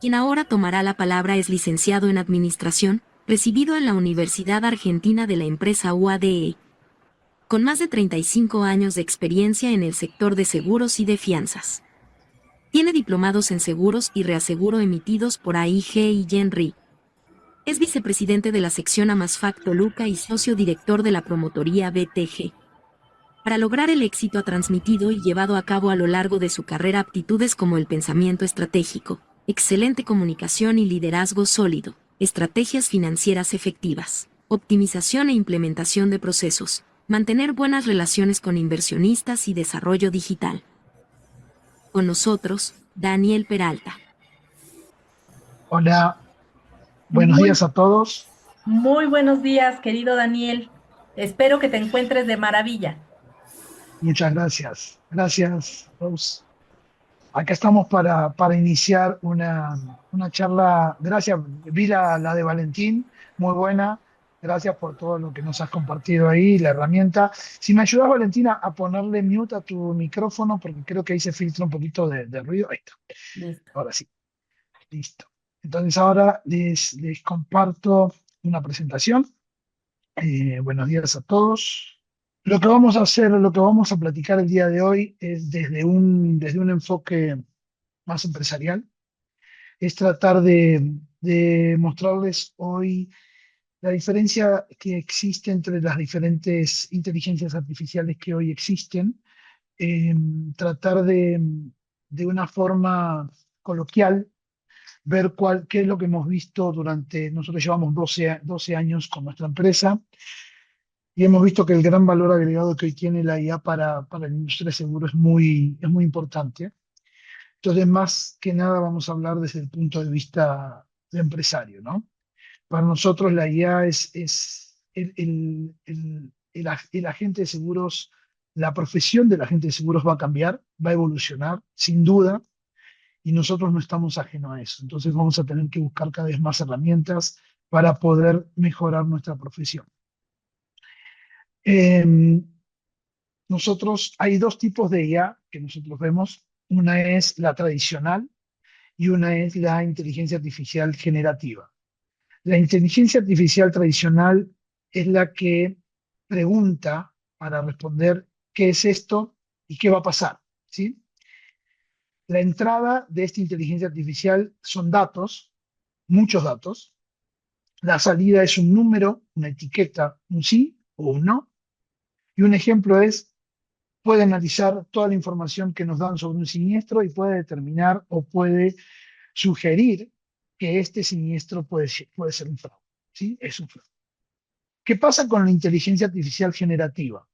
Quien ahora tomará la palabra es licenciado en Administración, recibido en la Universidad Argentina de la empresa UADE, con más de 35 años de experiencia en el sector de seguros y de fianzas. Tiene diplomados en seguros y reaseguro emitidos por AIG y Genri. Es vicepresidente de la sección Amasfac Toluca y socio director de la promotoría BTG. Para lograr el éxito ha transmitido y llevado a cabo a lo largo de su carrera aptitudes como el pensamiento estratégico, excelente comunicación y liderazgo sólido, estrategias financieras efectivas, optimización e implementación de procesos, mantener buenas relaciones con inversionistas y desarrollo digital. Con nosotros, Daniel Peralta. Hola, buenos Muy, días a todos. muy buenos días, querido Daniel. Espero que te encuentres de maravilla. Muchas gracias. Gracias, Rose. Acá estamos para iniciar una charla. Gracias, vi la de Valentín, muy buena. Gracias por todo lo que nos has compartido ahí, la herramienta. Si me ayudas, Valentina, a ponerle mute a tu micrófono, porque creo que ahí se filtra un poquito de ruido. Ahí está. Listo. Ahora sí, listo. Entonces ahora les comparto una presentación. Buenos días a todos. Lo que vamos a hacer, lo que vamos a platicar el día de hoy es desde un enfoque más empresarial. Es tratar de mostrarles hoy la diferencia que existe entre las diferentes inteligencias artificiales que hoy existen. eh, Tratar de una forma coloquial ver qué es lo que hemos visto nosotros llevamos 12 años con nuestra empresa. Y hemos visto que el gran valor agregado que hoy tiene la IA para la industria de seguro es muy importante. Entonces, más que nada vamos a hablar desde el punto de vista de empresario, ¿no? Para nosotros la IA es el agente de seguros, la profesión del agente de seguros va a cambiar, va a evolucionar, sin duda, y nosotros no estamos ajenos a eso. Entonces vamos a tener que buscar cada vez más herramientas para poder mejorar nuestra profesión. Em, hay dos tipos de IA que nosotros vemos. Una es la tradicional y una es la inteligencia artificial generativa. La inteligencia artificial tradicional es la que pregunta para responder qué es esto y qué va a pasar, ¿sí? La entrada de esta inteligencia artificial son datos, muchos datos. La salida es un número, una etiqueta, un sí o un no. Y un ejemplo es puede analizar toda la información que nos dan sobre un siniestro y puede determinar o puede sugerir que este siniestro puede ser un fraude. ¿Sí? Es un fraude. ¿Qué pasa con la inteligencia artificial generativa?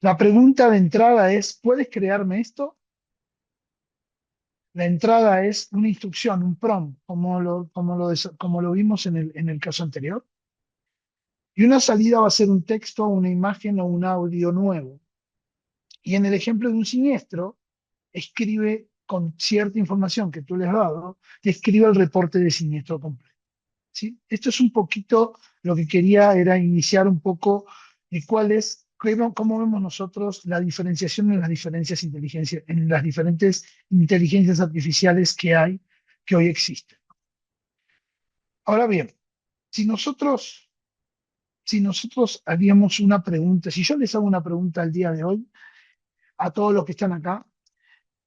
La pregunta de entrada es, ¿puedes crearme esto? La entrada es una instrucción, un prompt, como lo vimos en el caso anterior. Y una salida va a ser un texto, una imagen o un audio nuevo. Y en el ejemplo de un siniestro, escribe con cierta información que tú le has dado, te escribe el reporte de siniestro completo. ¿Sí? Esto es un poquito lo que quería, era iniciar un poco de cómo vemos nosotros la diferenciación en las diferentes inteligencias artificiales que hoy existen. Ahora bien, si nosotros, si nosotros haríamos una pregunta, si yo les hago una pregunta al día de hoy a todos los que están acá,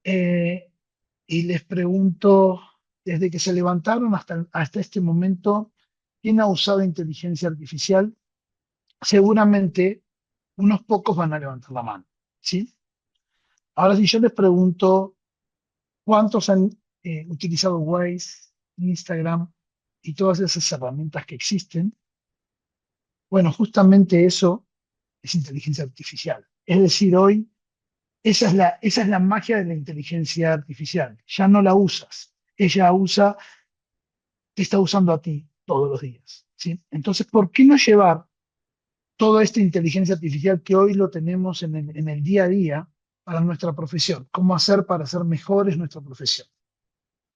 eh, y les pregunto, desde que se levantaron hasta este momento, ¿quién ha usado inteligencia artificial? Seguramente unos pocos van a levantar la mano, ¿sí? Ahora, si yo les pregunto, ¿cuántos han utilizado Waze, Instagram y todas esas herramientas que existen? Bueno, justamente eso es inteligencia artificial. Es decir, hoy esa es la magia de la inteligencia artificial. Ya no la usas. Te está usando a ti todos los días, ¿sí? Entonces, ¿por qué no llevar toda esta inteligencia artificial que hoy lo tenemos en el día a día para nuestra profesión? ¿Cómo hacer para hacer mejores nuestra profesión?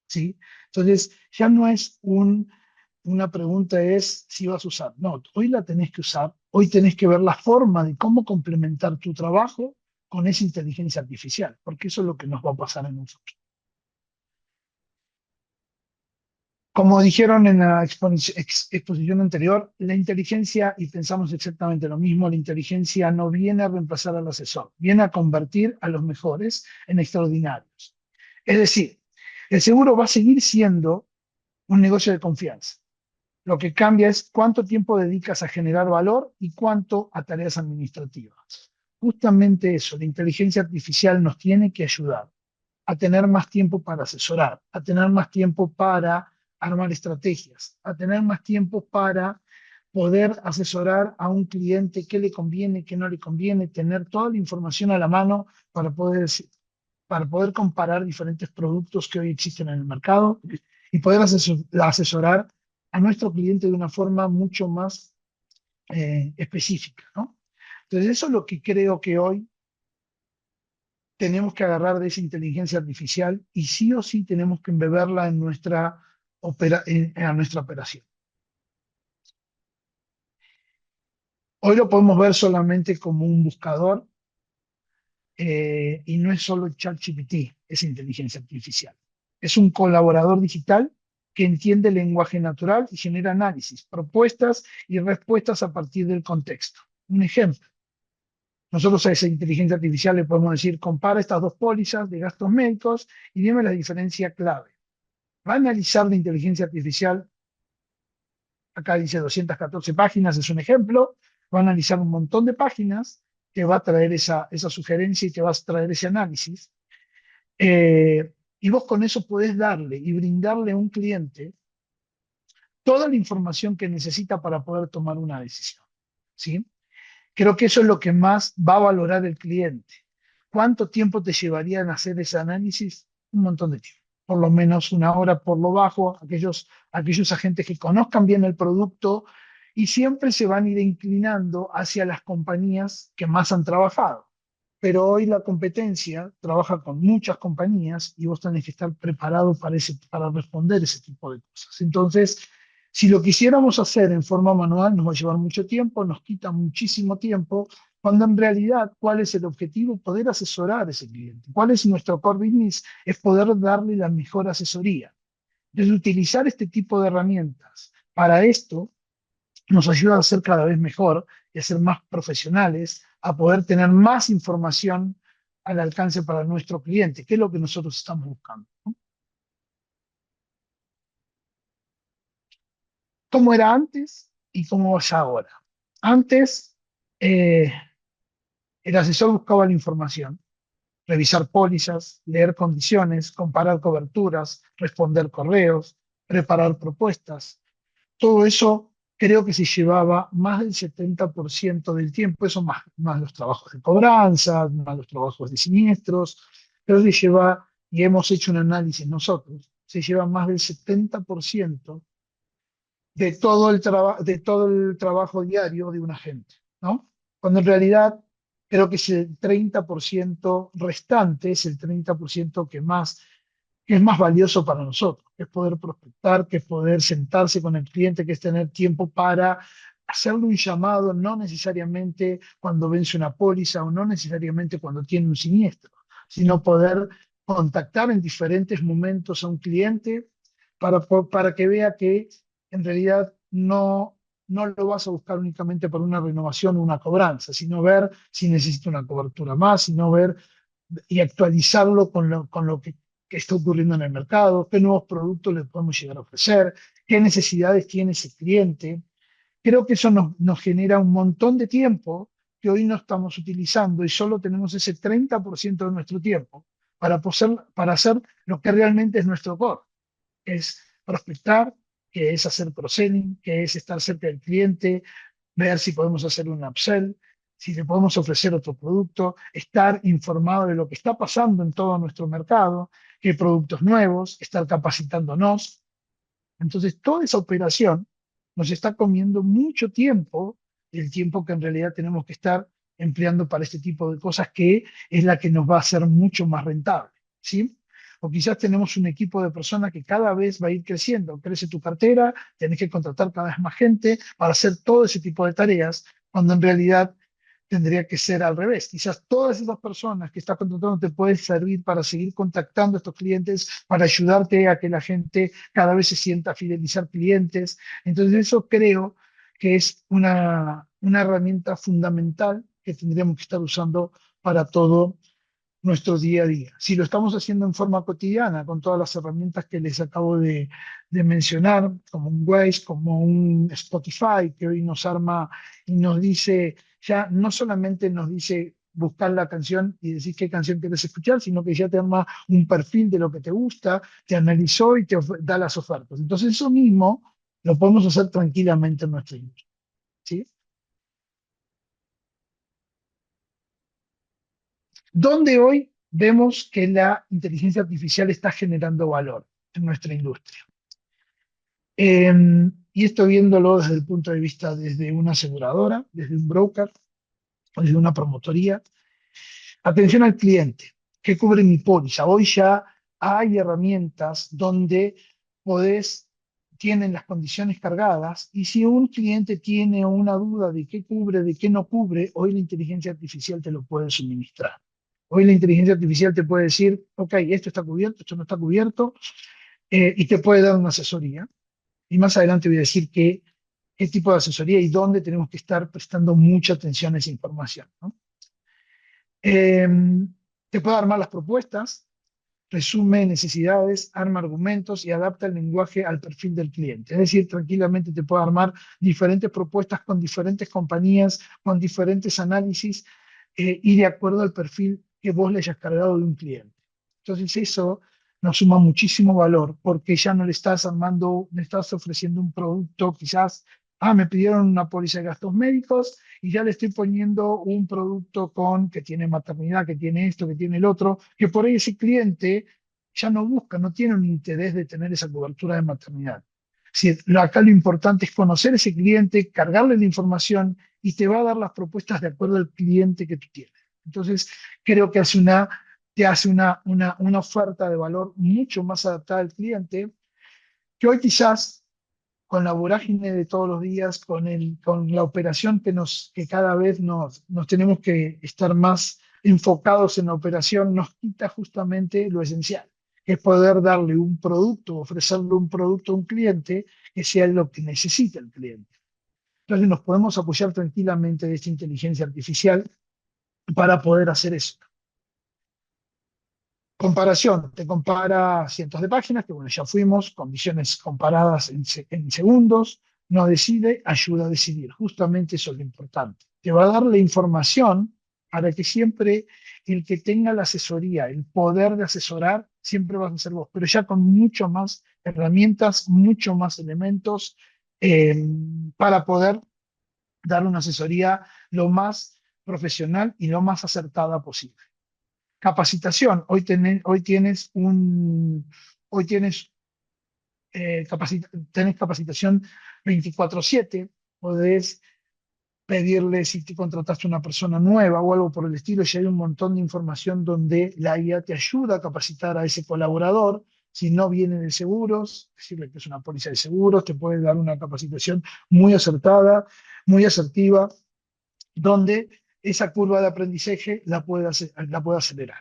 ¿Sí? Entonces, ya no es una pregunta es si vas a usar. No, hoy la tenés que usar. Hoy tenés que ver la forma de cómo complementar tu trabajo con esa inteligencia artificial, porque eso es lo que nos va a pasar en un futuro. Como dijeron en la exposición anterior, la inteligencia, y pensamos exactamente lo mismo, la inteligencia no viene a reemplazar al asesor, viene a convertir a los mejores en extraordinarios. Es decir, el seguro va a seguir siendo un negocio de confianza. Lo que cambia es cuánto tiempo dedicas a generar valor y cuánto a tareas administrativas. Justamente eso, la inteligencia artificial nos tiene que ayudar a tener más tiempo para asesorar, a tener más tiempo para armar estrategias, a tener más tiempo para poder asesorar a un cliente qué le conviene, qué no le conviene, tener toda la información a la mano para poder comparar diferentes productos que hoy existen en el mercado y poder asesorar a nuestro cliente de una forma mucho más específica, ¿no? Entonces, eso es lo que creo que hoy tenemos que agarrar de esa inteligencia artificial y sí o sí tenemos que embeberla en en nuestra operación. Hoy lo podemos ver solamente como un buscador y no es solo ChatGPT, es inteligencia artificial. Es un colaborador digital que entiende el lenguaje natural y genera análisis, propuestas y respuestas a partir del contexto. Un ejemplo. Nosotros a esa inteligencia artificial le podemos decir, compara estas dos pólizas de gastos médicos y dime la diferencia clave. Va a analizar la inteligencia artificial, acá dice 214 páginas, es un ejemplo, va a analizar un montón de páginas, te va a traer esa sugerencia y te va a traer ese análisis. Y vos con eso podés darle y brindarle a un cliente toda la información que necesita para poder tomar una decisión, ¿sí? Creo que eso es lo que más va a valorar el cliente. ¿Cuánto tiempo te llevaría en hacer ese análisis? Un montón de tiempo. Por lo menos una hora por lo bajo, aquellos agentes que conozcan bien el producto y siempre se van a ir inclinando hacia las compañías que más han trabajado. Pero hoy la competencia trabaja con muchas compañías y vos tenés que estar preparado para responder ese tipo de cosas. Entonces, si lo quisiéramos hacer en forma manual, nos va a llevar mucho tiempo, nos quita muchísimo tiempo, cuando en realidad, ¿cuál es el objetivo? Poder asesorar a ese cliente. ¿Cuál es nuestro core business? Es poder darle la mejor asesoría. Entonces, utilizar este tipo de herramientas para esto nos ayuda a ser cada vez mejor y a ser más profesionales, a poder tener más información al alcance para nuestro cliente, que es lo que nosotros estamos buscando, ¿no? ¿Cómo era antes y cómo es ahora? Antes, eh, el asesor buscaba la información, revisar pólizas, leer condiciones, comparar coberturas, responder correos, preparar propuestas. Todo eso creo que se llevaba más del 70% del tiempo, eso más los trabajos de cobranza, más los trabajos de siniestros, pero se lleva, y hemos hecho un análisis nosotros, se lleva más del 70% de todo el trabajo diario de un agente, ¿no? Cuando en realidad creo que es el 30% restante, es el 30% que es más valioso para nosotros, que es poder prospectar, que es poder sentarse con el cliente, que es tener tiempo para hacerle un llamado, no necesariamente cuando vence una póliza o no necesariamente cuando tiene un siniestro, sino poder contactar en diferentes momentos a un cliente para que vea que en realidad no lo vas a buscar únicamente por una renovación o una cobranza, sino ver si necesita una cobertura más, sino ver y actualizarlo con lo que está ocurriendo en el mercado, qué nuevos productos le podemos llegar a ofrecer, qué necesidades tiene ese cliente. Creo que eso nos genera un montón de tiempo que hoy no estamos utilizando y solo tenemos ese 30% de nuestro tiempo para hacer lo que realmente es nuestro core, es prospectar, que es hacer cross-selling, que es estar cerca del cliente, ver si podemos hacer un upsell, si le podemos ofrecer otro producto, estar informado de lo que está pasando en todo nuestro mercado, qué productos nuevos, estar capacitándonos. Entonces, toda esa operación nos está comiendo mucho tiempo, el tiempo que en realidad tenemos que estar empleando para este tipo de cosas, que es la que nos va a hacer mucho más rentable, ¿sí? O quizás tenemos un equipo de personas que cada vez va a ir creciendo, crece tu cartera, tenés que contratar cada vez más gente para hacer todo ese tipo de tareas, cuando en realidad tendría que ser al revés. Quizás todas esas personas que estás contratando te pueden servir para seguir contactando a estos clientes, para ayudarte a que la gente cada vez se sienta a fidelizar clientes. Entonces eso creo que es una herramienta fundamental que tendríamos que estar usando para todo nuestro día a día. Si lo estamos haciendo en forma cotidiana, con todas las herramientas que les acabo de mencionar, como un Waze, como un Spotify, que hoy nos arma y nos dice, ya no solamente nos dice buscar la canción y decir qué canción quieres escuchar, sino que ya te arma un perfil de lo que te gusta, te analizó y te da las ofertas. Entonces eso mismo lo podemos hacer tranquilamente en nuestra industria, ¿sí? ¿Dónde hoy vemos que la inteligencia artificial está generando valor en nuestra industria? Y esto viéndolo desde el punto de vista desde una aseguradora, desde un broker, o desde una promotoría. Atención al cliente, ¿qué cubre mi póliza? Hoy ya hay herramientas donde tienen las condiciones cargadas y si un cliente tiene una duda de qué cubre, de qué no cubre, hoy la inteligencia artificial te lo puede suministrar. Hoy la inteligencia artificial te puede decir, ok, esto está cubierto, esto no está cubierto, y te puede dar una asesoría. Y más adelante voy a decir qué tipo de asesoría y dónde tenemos que estar prestando mucha atención a esa información, ¿no? Eh, Te puede armar las propuestas, resume necesidades, arma argumentos y adapta el lenguaje al perfil del cliente. Es decir, tranquilamente te puede armar diferentes propuestas con diferentes compañías, con diferentes análisis y de acuerdo al perfil que vos le hayas cargado de un cliente. Entonces eso nos suma muchísimo valor porque ya no le estás armando, le estás ofreciendo un producto quizás, me pidieron una póliza de gastos médicos y ya le estoy poniendo un producto que tiene maternidad, que tiene esto, que tiene el otro, que por ahí ese cliente ya no busca, no tiene un interés de tener esa cobertura de maternidad. Si, acá lo importante es conocer ese cliente, cargarle la información y te va a dar las propuestas de acuerdo al cliente que tú tienes. Entonces, creo que te hace una oferta de valor mucho más adaptada al cliente, que hoy quizás con la vorágine de todos los días, con la operación que cada vez nos tenemos que estar más enfocados en la operación, nos quita justamente lo esencial, que es poder darle un producto, ofrecerle un producto a un cliente que sea lo que necesita el cliente. Entonces nos podemos apoyar tranquilamente de esta inteligencia artificial para poder hacer eso. Comparación, te compara cientos de páginas, que bueno, ya fuimos, condiciones comparadas en segundos, no decide, ayuda a decidir. Justamente eso es lo importante. Te va a dar la información para que siempre el que tenga la asesoría, el poder de asesorar, siempre vas a ser vos, pero ya con mucho más herramientas, mucho más elementos para poder dar una asesoría lo más profesional y lo más acertada posible. Capacitación. Hoy tienes tenés capacitación 24/7. Podés pedirle si te contrataste una persona nueva o algo por el estilo. Ya hay un montón de información donde la IA te ayuda a capacitar a ese colaborador. Si no viene de seguros, decirle que es una póliza de seguros, te puede dar una capacitación muy acertada, muy asertiva, donde esa curva de aprendizaje la puede acelerar.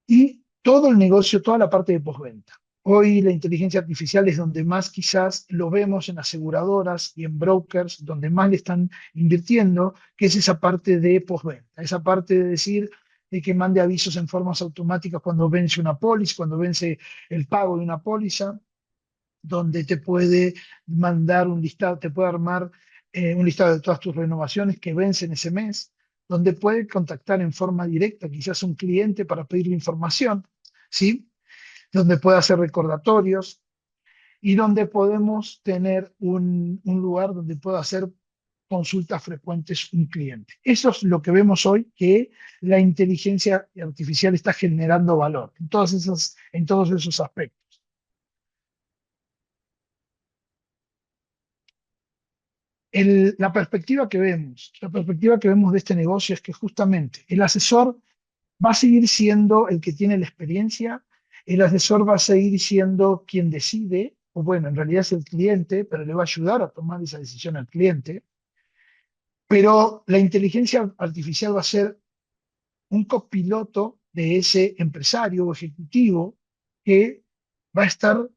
Y todo el negocio, toda la parte de postventa. Hoy la inteligencia artificial es donde más quizás lo vemos en aseguradoras y en brokers, donde más le están invirtiendo, que es esa parte de postventa, esa parte de decir de que mande avisos en formas automáticas cuando vence una póliza, cuando vence el pago de una póliza, donde te puede mandar un listado, te puede armar un listado de todas tus renovaciones que vencen ese mes, donde puede contactar en forma directa quizás un cliente para pedirle información, ¿sí? Donde puede hacer recordatorios y donde podemos tener un lugar donde pueda hacer consultas frecuentes un cliente. Eso es lo que vemos hoy, que la inteligencia artificial está generando valor en todos esos aspectos. La perspectiva que vemos de este negocio es que justamente el asesor va a seguir siendo el que tiene la experiencia, el asesor va a seguir siendo quien decide, o bueno, en realidad es el cliente, pero le va a ayudar a tomar esa decisión al cliente, Pero la inteligencia artificial va a ser un copiloto de ese empresario o ejecutivo que va a estar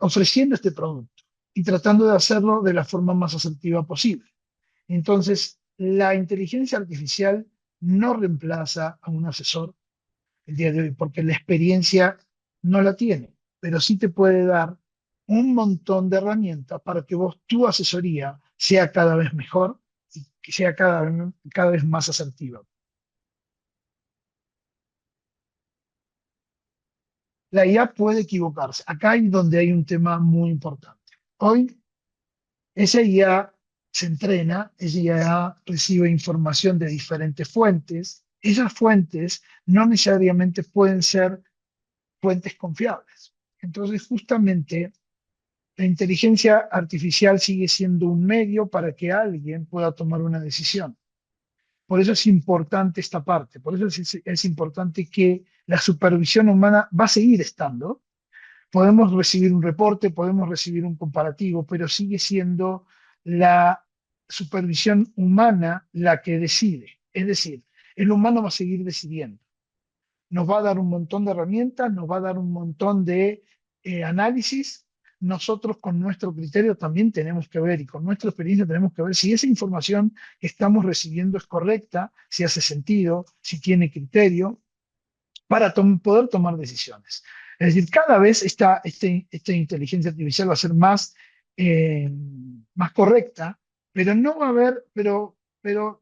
ofreciendo este producto y tratando de hacerlo de la forma más asertiva posible. Entonces, la inteligencia artificial no reemplaza a un asesor el día de hoy, porque la experiencia no la tiene, pero sí te puede dar un montón de herramientas para que tu asesoría sea cada vez mejor y que sea cada vez más asertiva. La IA puede equivocarse. Acá hay donde hay un tema muy importante. Hoy, esa IA se entrena, esa IA recibe información de diferentes fuentes. Esas fuentes no necesariamente pueden ser fuentes confiables. Entonces, justamente, la inteligencia artificial sigue siendo un medio para que alguien pueda tomar una decisión. Por eso es importante esta parte, por eso es importante que la supervisión humana va a seguir estando. Podemos recibir un reporte, podemos recibir un comparativo, pero sigue siendo la supervisión humana la que decide. Es decir, el humano va a seguir decidiendo. Nos va a dar un montón de herramientas, nos va a dar un montón de análisis. Nosotros con nuestro criterio también tenemos que ver y con nuestra experiencia tenemos que ver si esa información que estamos recibiendo es correcta, si hace sentido, si tiene criterio, para poder tomar decisiones. Es decir, cada vez esta inteligencia artificial va a ser más correcta, pero no va a haber, pero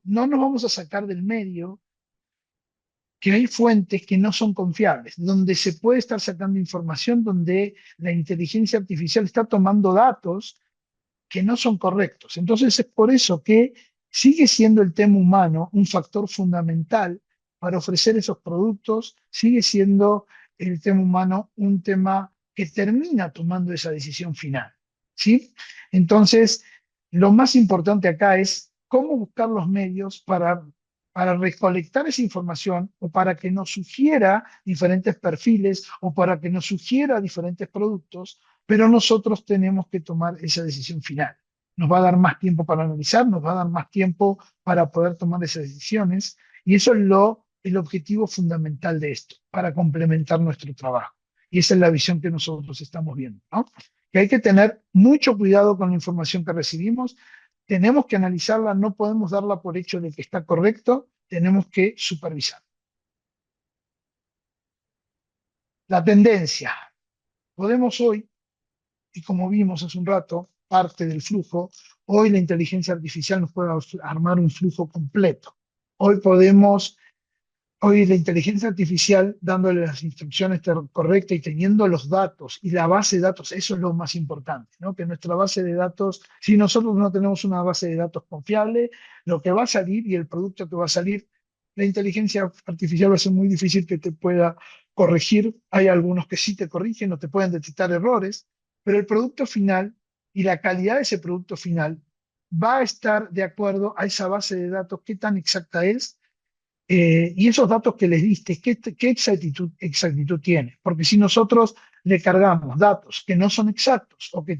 no nos vamos a sacar del medio que hay fuentes que no son confiables, donde se puede estar sacando información, donde la inteligencia artificial está tomando datos que no son correctos. Entonces es por eso que sigue siendo el tema humano un factor fundamental para ofrecer esos productos, sigue siendo el tema humano un tema que termina tomando esa decisión final. ¿Sí? Entonces, lo más importante acá es cómo buscar los medios para recolectar esa información o para que nos sugiera diferentes perfiles o para que nos sugiera diferentes productos, pero nosotros tenemos que tomar esa decisión final. Nos va a dar más tiempo para analizar, nos va a dar más tiempo para poder tomar esas decisiones y eso es el objetivo fundamental de esto, para complementar nuestro trabajo. Y esa es la visión que nosotros estamos viendo, ¿no? Que hay que tener mucho cuidado con la información que recibimos, tenemos que analizarla, no podemos darla por hecho de que está correcto, tenemos que supervisar. La tendencia. Podemos hoy, y como vimos hace un rato, parte del flujo, hoy la inteligencia artificial nos puede armar un flujo completo. Hoy la inteligencia artificial, dándole las instrucciones correctas y teniendo los datos y la base de datos, eso es lo más importante, ¿no? Que nuestra base de datos, si nosotros no tenemos una base de datos confiable, lo que va a salir y el producto que va a salir, la inteligencia artificial va a ser muy difícil que te pueda corregir. Hay algunos que sí te corrigen o te pueden detectar errores, pero el producto final y la calidad de ese producto final va a estar de acuerdo a esa base de datos, qué tan exacta es. Y esos datos que les diste, ¿qué exactitud tiene? Porque si nosotros le cargamos datos que no son exactos o que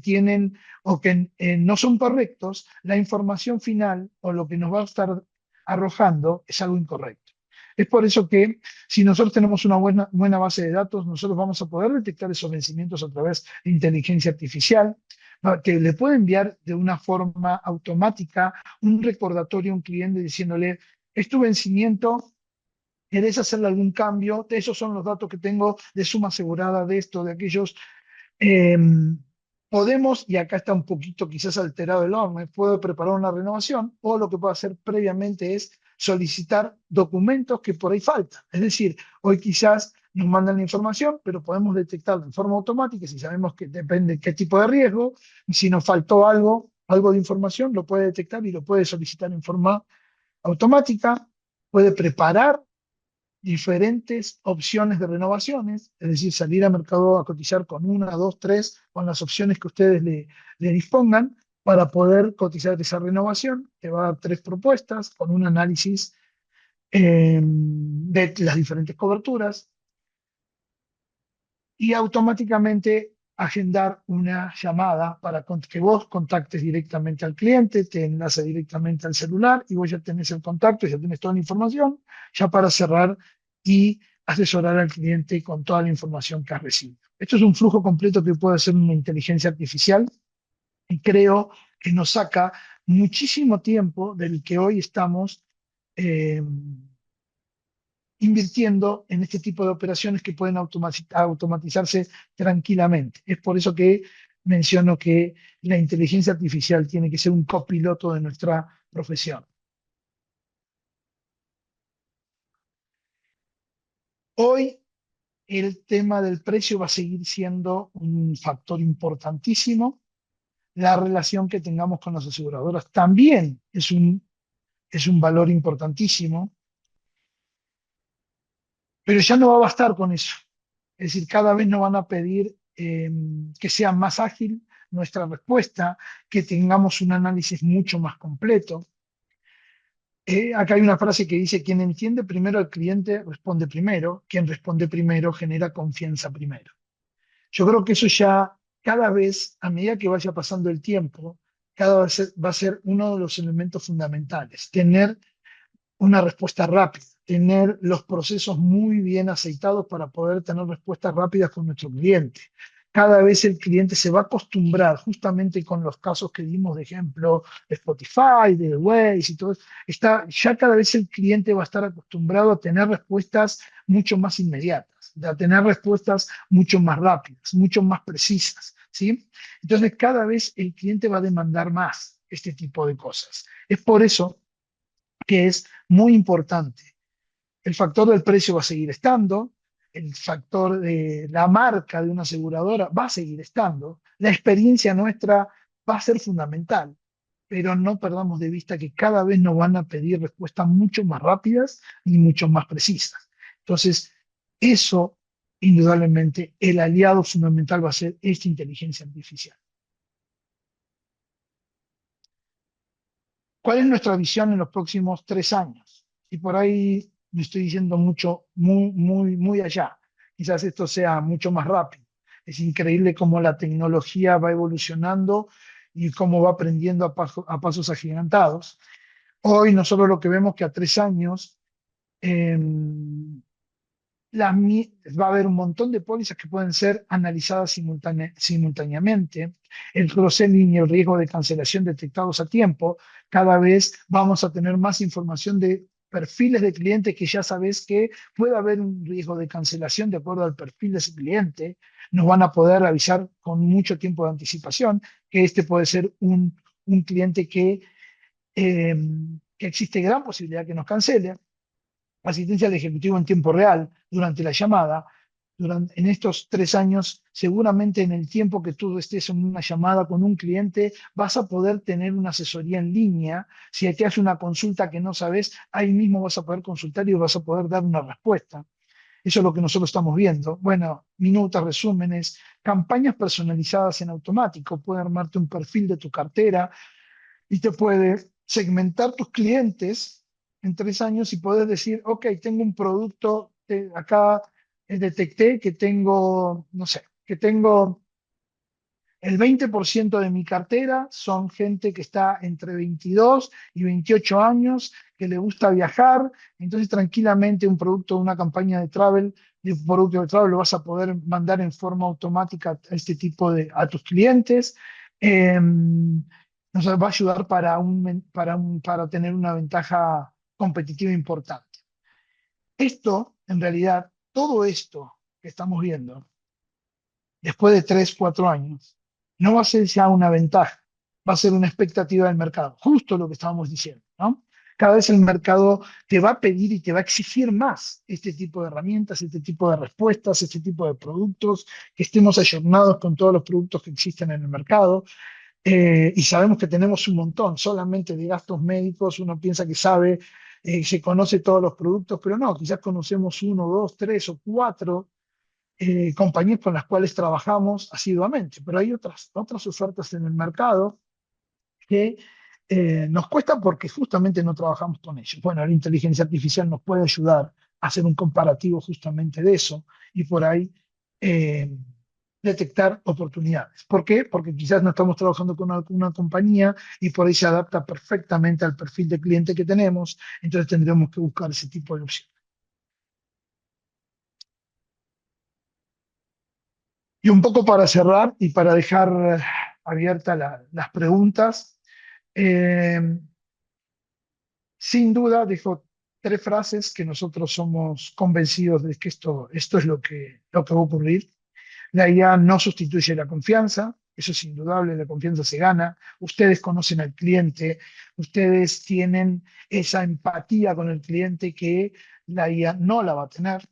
no son correctos, la información final o lo que nos va a estar arrojando es algo incorrecto. Es por eso que si nosotros tenemos una buena base de datos, nosotros vamos a poder detectar esos vencimientos a través de inteligencia artificial, que le puede enviar de una forma automática un recordatorio a un cliente diciéndole, es tu vencimiento, ¿querés hacerle algún cambio? Esos son los datos que tengo de suma asegurada, de esto, de aquellos. Eh, Podemos, y acá está un poquito quizás alterado el horno, puedo preparar una renovación o lo que puedo hacer previamente es solicitar documentos que por ahí faltan. Es decir, hoy quizás nos mandan la información, pero podemos detectarlo de forma automática si sabemos que depende de qué tipo de riesgo, y si nos faltó algo de información, lo puede detectar y lo puede solicitar en forma automática, puede preparar diferentes opciones de renovaciones, es decir, salir al mercado a cotizar con una, dos, tres, con las opciones que ustedes le dispongan para poder cotizar esa renovación. Te va a dar tres propuestas con un análisis de las diferentes coberturas y automáticamente agendar una llamada para que vos contactes directamente al cliente, te enlace directamente al celular y vos ya tenés el contacto, ya tenés toda la información, ya para cerrar y asesorar al cliente con toda la información que has recibido. Esto es un flujo completo que puede hacer una inteligencia artificial y creo que nos saca muchísimo tiempo del que hoy estamos eh, invirtiendo en este tipo de operaciones que pueden automatizarse tranquilamente. Es por eso que menciono que la inteligencia artificial tiene que ser un copiloto de nuestra profesión. Hoy el tema del precio va a seguir siendo un factor importantísimo. La relación que tengamos con las aseguradoras también es un valor importantísimo, pero ya no va a bastar con eso. Es decir, cada vez nos van a pedir que sea más ágil nuestra respuesta, que tengamos un análisis mucho más completo. Acá hay una frase que dice, quien entiende primero al cliente responde primero, quien responde primero genera confianza primero. Yo creo que eso ya cada vez, a medida que vaya pasando el tiempo, cada vez va a ser uno de los elementos fundamentales. Tener una respuesta rápida, tener los procesos muy bien aceitados para poder tener respuestas rápidas con nuestro cliente. Cada vez el cliente se va a acostumbrar, justamente con los casos que dimos de ejemplo de Spotify, de Waze y todo, ya cada vez el cliente va a estar acostumbrado a tener respuestas mucho más inmediatas, a tener respuestas mucho más rápidas, mucho más precisas, ¿sí? Entonces cada vez el cliente va a demandar más este tipo de cosas. Es por eso que es muy importante. El factor del precio va a seguir estando, el factor de la marca de una aseguradora va a seguir estando, la experiencia nuestra va a ser fundamental, pero no perdamos de vista que cada vez nos van a pedir respuestas mucho más rápidas y mucho más precisas. Entonces, eso, indudablemente, el aliado fundamental va a ser esta inteligencia artificial. ¿Cuál es nuestra visión en los próximos 3 años? Y por ahí me estoy diciendo mucho, muy allá. Quizás esto sea mucho más rápido. Es increíble cómo la tecnología va evolucionando y cómo va aprendiendo a pasos agigantados. Hoy nosotros lo que vemos que a 3 años eh, va a haber un montón de pólizas que pueden ser analizadas simultáneamente, el cross-selling y el riesgo de cancelación detectados a tiempo. Cada vez vamos a tener más información de perfiles de clientes que ya sabes que puede haber un riesgo de cancelación de acuerdo al perfil de ese cliente. Nos van a poder avisar con mucho tiempo de anticipación que este puede ser un cliente eh, que existe gran posibilidad que nos cancele. Asistencia al ejecutivo en tiempo real durante la llamada. En estos 3 años, seguramente en el tiempo que tú estés en una llamada con un cliente, vas a poder tener una asesoría en línea. Si te hace una consulta que no sabes, ahí mismo vas a poder consultar y vas a poder dar una respuesta. Eso es lo que nosotros estamos viendo. Bueno, minutas, resúmenes, campañas personalizadas en automático. Puede armarte un perfil de tu cartera y te puede segmentar tus clientes en 3 años y poder decir, ok, tengo un producto, acá detecté que tengo, no sé, que tengo el 20% de mi cartera son gente que está entre 22 y 28 años, que le gusta viajar, entonces tranquilamente un producto, una campaña de un producto de travel lo vas a poder mandar en forma automática a este tipo a tus clientes. Nos va a ayudar para tener una ventaja competitiva importante. Esto, en realidad, todo esto que estamos viendo, después de 3, 4 años, no va a ser ya una ventaja, va a ser una expectativa del mercado, justo lo que estábamos diciendo, ¿no? Cada vez el mercado te va a pedir y te va a exigir más este tipo de herramientas, este tipo de respuestas, este tipo de productos, que estemos ayornados con todos los productos que existen en el mercado. Y sabemos que tenemos un montón, solamente de gastos médicos, uno piensa que sabe, se conoce todos los productos, pero no, quizás conocemos 1, 2, 3 o 4 compañías con las cuales trabajamos asiduamente, pero hay otras ofertas en el mercado que nos cuestan porque justamente no trabajamos con ellos. Bueno, la inteligencia artificial nos puede ayudar a hacer un comparativo justamente de eso y por ahí detectar oportunidades. ¿Por qué? Porque quizás no estamos trabajando con una compañía y por ahí se adapta perfectamente al perfil de cliente que tenemos, entonces tendremos que buscar ese tipo de opciones. Y un poco para cerrar y para dejar abiertas las preguntas, eh, sin duda dejo tres frases que nosotros somos convencidos de que esto es lo que va a ocurrir. La IA no sustituye la confianza, eso es indudable, la confianza se gana. Ustedes conocen al cliente, ustedes tienen esa empatía con el cliente que la IA no la va a tener.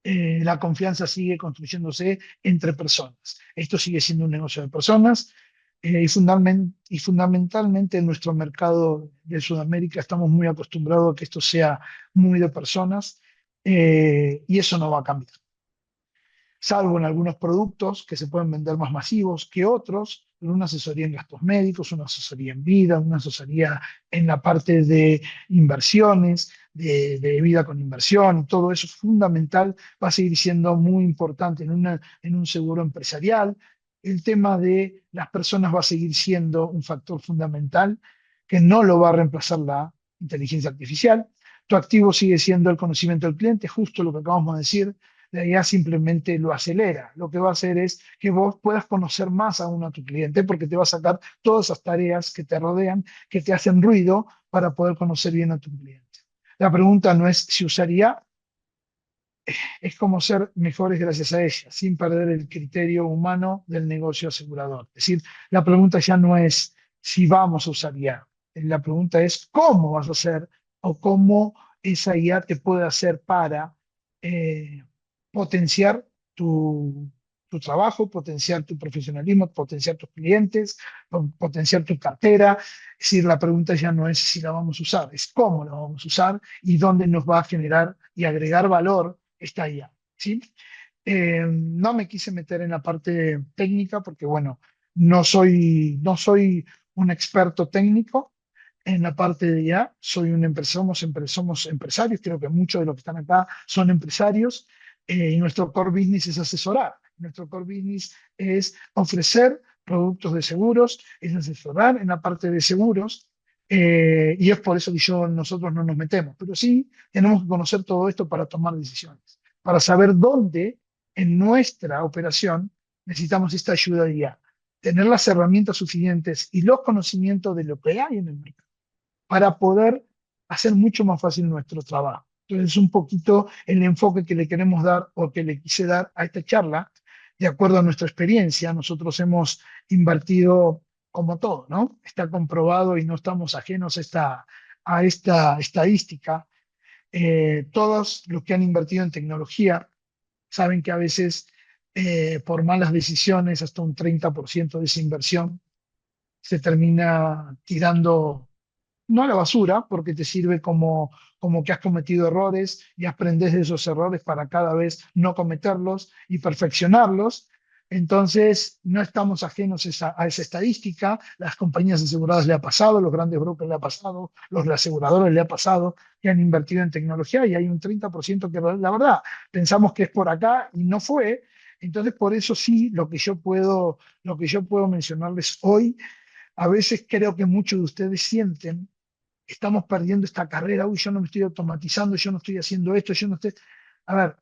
La confianza sigue construyéndose entre personas. Esto sigue siendo un negocio de personas y fundamentalmente en nuestro mercado de Sudamérica estamos muy acostumbrados a que esto sea muy de personas y eso no va a cambiar, salvo en algunos productos que se pueden vender más masivos que otros, en una asesoría en gastos médicos, una asesoría en vida, una asesoría en la parte de inversiones, de vida con inversión, y todo eso es fundamental, va a seguir siendo muy importante en un seguro empresarial. El tema de las personas va a seguir siendo un factor fundamental que no lo va a reemplazar la inteligencia artificial. Tu activo sigue siendo el conocimiento del cliente, justo lo que acabamos de decir. La IA simplemente lo acelera. Lo que va a hacer es que vos puedas conocer más aún a tu cliente porque te va a sacar todas esas tareas que te rodean, que te hacen ruido para poder conocer bien a tu cliente. La pregunta no es si usaría, es cómo ser mejores gracias a ella, sin perder el criterio humano del negocio asegurador. Es decir, la pregunta ya no es si vamos a usar IA, la pregunta es cómo vas a hacer o cómo esa IA te puede hacer para eh, potenciar tu trabajo, potenciar tu profesionalismo, potenciar tus clientes, potenciar tu cartera. Es decir, la pregunta ya no es si la vamos a usar, es cómo la vamos a usar y dónde nos va a generar y agregar valor esta IA, ¿sí? No me quise meter en la parte técnica porque, bueno, no soy un experto técnico en la parte de IA, somos empresarios, creo que muchos de los que están acá son empresarios y nuestro core business es asesorar. Nuestro core business es ofrecer productos de seguros, es asesorar en la parte de seguros y es por eso que nosotros no nos metemos. Pero sí tenemos que conocer todo esto para tomar decisiones, para saber dónde en nuestra operación necesitamos esta ayuda de IA, tener las herramientas suficientes y los conocimientos de lo que hay en el mercado para poder hacer mucho más fácil nuestro trabajo. Entonces, es un poquito el enfoque que le queremos dar o que le quise dar a esta charla, de acuerdo a nuestra experiencia. Nosotros hemos invertido como todo, ¿no? Está comprobado y no estamos ajenos a esta estadística. Todos los que han invertido en tecnología saben que a veces por malas decisiones hasta un 30% de esa inversión se termina tirando no a la basura, porque te sirve como que has cometido errores y aprendes de esos errores para cada vez no cometerlos y perfeccionarlos. Entonces, no estamos ajenos a esa estadística. Las compañías aseguradoras le ha pasado, los grandes brokers le ha pasado, los aseguradores le ha pasado que han invertido en tecnología y hay un 30% que la verdad pensamos que es por acá y no fue. Entonces, por eso sí, lo que yo puedo mencionarles hoy, a veces creo que muchos de ustedes sienten estamos perdiendo esta carrera, uy, yo no me estoy automatizando, yo no estoy haciendo esto, yo no estoy... A ver,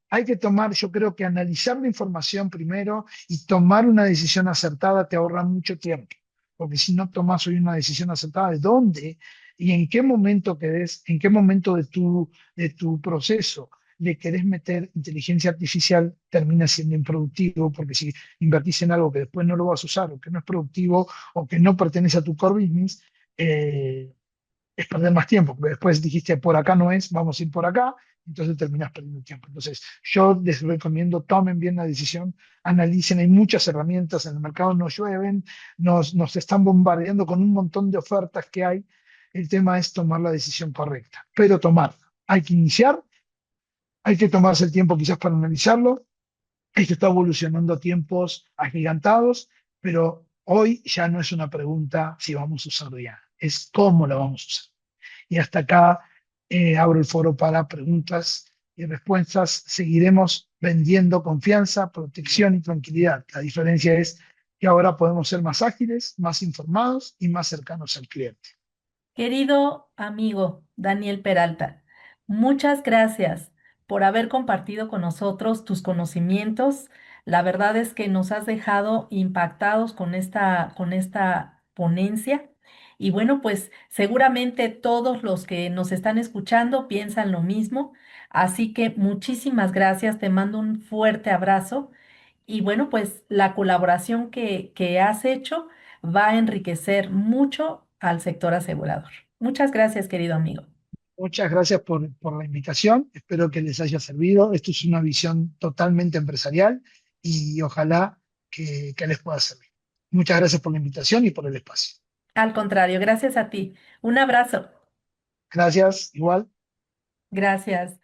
hay que tomar, yo creo que analizar la información primero y tomar una decisión acertada te ahorra mucho tiempo, porque si no tomas hoy una decisión acertada de dónde y en qué momento en qué momento de tu proceso le querés meter inteligencia artificial, termina siendo improductivo, porque si invertís en algo que después no lo vas a usar, o que no es productivo, o que no pertenece a tu core business, eh, es perder más tiempo, porque después dijiste por acá no es, vamos a ir por acá, entonces terminas perdiendo tiempo. Entonces, yo les recomiendo, tomen bien la decisión, analicen, hay muchas herramientas en el mercado, nos llueven, nos están bombardeando con un montón de ofertas que hay. El tema es tomar la decisión correcta, pero tomarla. Hay que iniciar, hay que tomarse el tiempo quizás para analizarlo. Esto está evolucionando a tiempos agigantados, pero hoy ya no es una pregunta si vamos a usar IA, es cómo la vamos a usar. Y hasta acá abro el foro para preguntas y respuestas seguiremos vendiendo confianza, protección y tranquilidad. La diferencia es que ahora podemos ser más ágiles, más informados y más cercanos al cliente. Querido amigo Daniel Peralta, muchas gracias por haber compartido con nosotros tus conocimientos. La verdad es que nos has dejado impactados con esta ponencia. Y bueno, pues seguramente todos los que nos están escuchando piensan lo mismo. Así que muchísimas gracias, te mando un fuerte abrazo. Y bueno, pues la colaboración que has hecho va a enriquecer mucho al sector asegurador. Muchas gracias, querido amigo. Muchas gracias por la invitación. Espero que les haya servido. Esto es una visión totalmente empresarial y ojalá que les pueda servir. Muchas gracias por la invitación y por el espacio. Al contrario, gracias a ti. Un abrazo. Gracias, igual. Gracias.